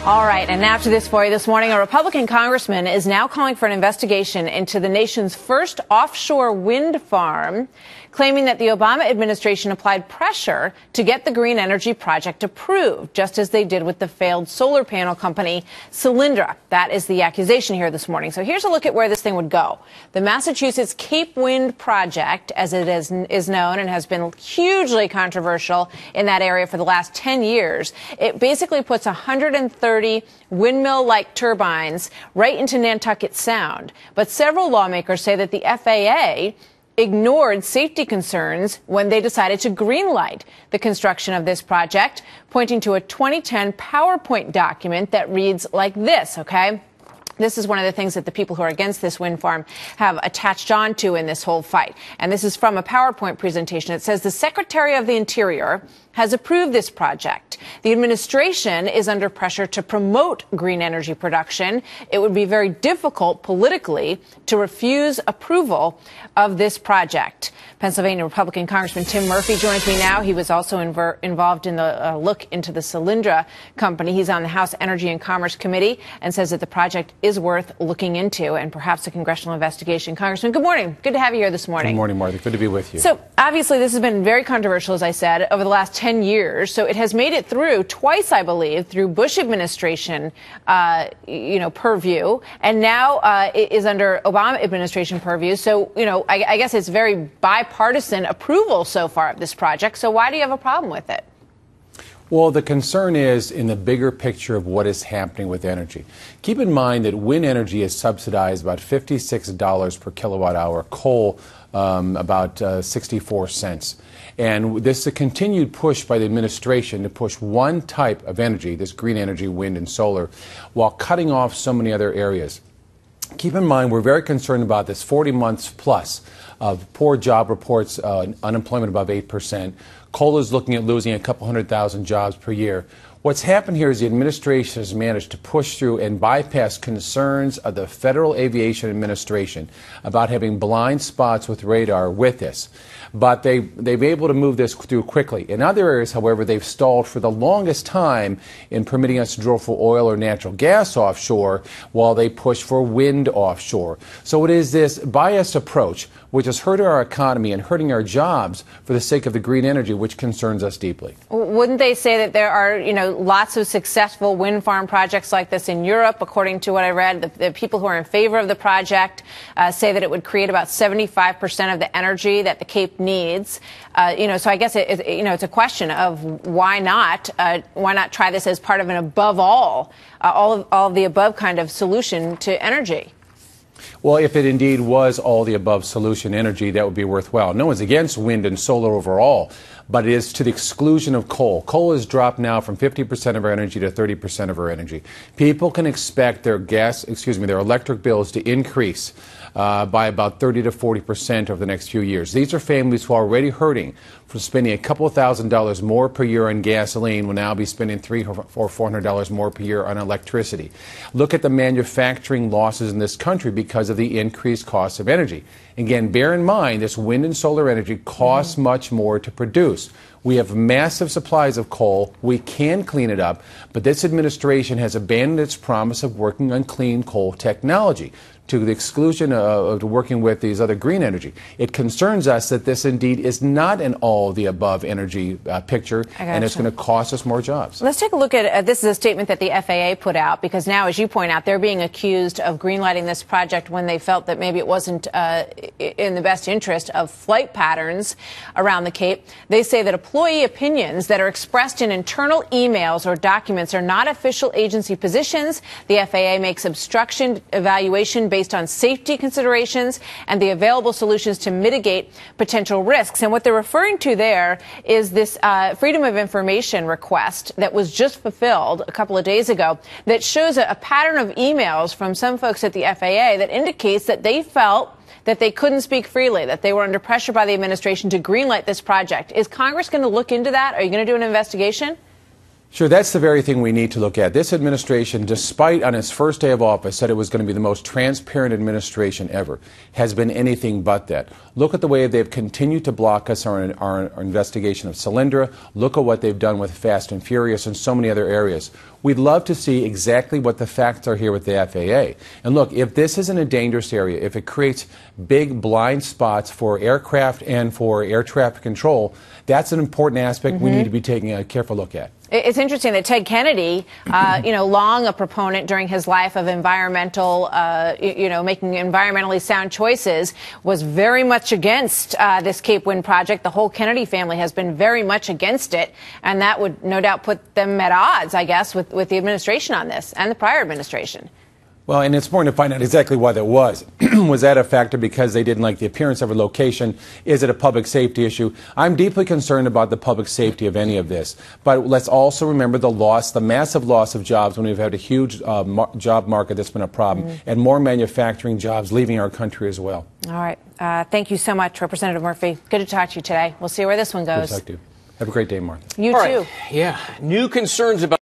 All right, and after this for you this morning, a Republican congressman is now calling for an investigation into the nation's first offshore wind farm, claiming that the Obama administration applied pressure to get the green energy project approved, just as they did with the failed solar panel company Solyndra. That is the accusation here this morning. So here's a look at where this thing would go. The Massachusetts Cape Wind Project, as it is known and has been hugely controversial in that area for the last 10 years, it basically puts 130 windmill-like turbines right into Nantucket Sound. But several lawmakers say that the FAA ignored safety concerns when they decided to greenlight the construction of this project, pointing to a 2010 PowerPoint document that reads like this, okay? This is one of the things that the people who are against this wind farm have attached on to in this whole fight. And this is from a PowerPoint presentation. It says the Secretary of the Interior has approved this project. The administration is under pressure to promote green energy production. It would be very difficult politically to refuse approval of this project. Pennsylvania Republican Congressman Tim Murphy joins me now. He was also involved in the look into the Solyndra company. He's on the House Energy and Commerce Committee and says that the project is worth looking into and perhaps a congressional investigation. Congressman, good morning. Good to have you here this morning. Good morning, Martha. Good to be with you. So obviously this has been very controversial, as I said, over the last 10 years. So it has made it through twice, I believe, through Bush administration, purview, and now it is under Obama administration purview. So, I guess it's very bipartisan approval so far of this project. So why do you have a problem with it? Well, the concern is in the bigger picture of what is happening with energy. Keep in mind that wind energy is subsidized about $56 per kilowatt hour, coal about 64 cents. And this is a continued push by the administration to push one type of energy, this green energy, wind and solar, while cutting off so many other areas. Keep in mind, we're very concerned about this 40 months plus of poor job reports, unemployment above 8%. Coal is looking at losing a couple 100,000 jobs per year. What's happened here is the administration has managed to push through and bypass concerns of the Federal Aviation Administration about having blind spots with radar with this. But they've been able to move this through quickly. In other areas, however, they've stalled for the longest time in permitting us to drill for oil or natural gas offshore while they push for wind offshore. So it is this biased approach which has hurt our economy and hurting our jobs for the sake of the green energy, which concerns us deeply. Wouldn't they say that there are, lots of successful wind farm projects like this in Europe? According to what I read, the people who are in favor of the project say that it would create about 75% of the energy that the Cape needs. So I guess it's a question of why not try this as part of an above all of the above kind of solution to energy? Well, if it indeed was all the above solution energy, that would be worthwhile. No one's against wind and solar overall, but it is to the exclusion of coal. Coal has dropped now from 50% of our energy to 30% of our energy. People can expect their their electric bills to increase by about 30 to 40% over the next few years. These are families who are already hurting from spending a couple of $1,000s more per year on gasoline will now be spending $300 or $400 more per year on electricity. Look at the manufacturing losses in this country because of the increased cost of energy. Again, bear in mind this wind and solar energy costs much more to produce. We have massive supplies of coal. We can clean it up, but this administration has abandoned its promise of working on clean coal technology to the exclusion of working with these other green energy. It concerns us that this indeed is not an all-the-above energy picture, and it's going to cost us more jobs. Let's take a look at this is a statement that the FAA put out, because now, as you point out, they're being accused of greenlighting this project when they felt that maybe it wasn't in the best interest of flight patterns around the Cape. They say that employee opinions that are expressed in internal emails or documents are not official agency positions. The FAA makes obstruction evaluation based on safety considerations and the available solutions to mitigate potential risks. And what they're referring to there is this Freedom of Information request that was just fulfilled a couple of days ago that shows a pattern of emails from some folks at the FAA that indicates that they felt that they couldn't speak freely, that they were under pressure by the administration to greenlight this project. Is Congress going to look into that? Are you going to do an investigation? Sure, that's the very thing we need to look at. This administration, despite on its first day of office said it was going to be the most transparent administration ever, has been anything but that. Look at the way they've continued to block us on our investigation of Solyndra. Look at what they've done with Fast and Furious and so many other areas. We'd love to see exactly what the facts are here with the FAA. And look, if this is in a dangerous area, if it creates big blind spots for aircraft and for air traffic control, that's an important aspect we need to be taking a careful look at. It's interesting that Ted Kennedy, long a proponent during his life of environmental, making environmentally sound choices, was very much against this Cape Wind project. The whole Kennedy family has been very much against it, and that would no doubt put them at odds, I guess, with the administration on this and the prior administration. Well, and it's important to find out exactly why that was. Was that a factor because they didn't like the appearance of a location? Is it a public safety issue? I'm deeply concerned about the public safety of any of this. But let's also remember the massive loss of jobs when we've had a huge job market that's been a problem, and more manufacturing jobs leaving our country as well. All right. Thank you so much, Representative Murphy. Good to talk to you today. We'll see where this one goes. Good to talk to you. Have a great day, Martha. You too. Yeah. New concerns about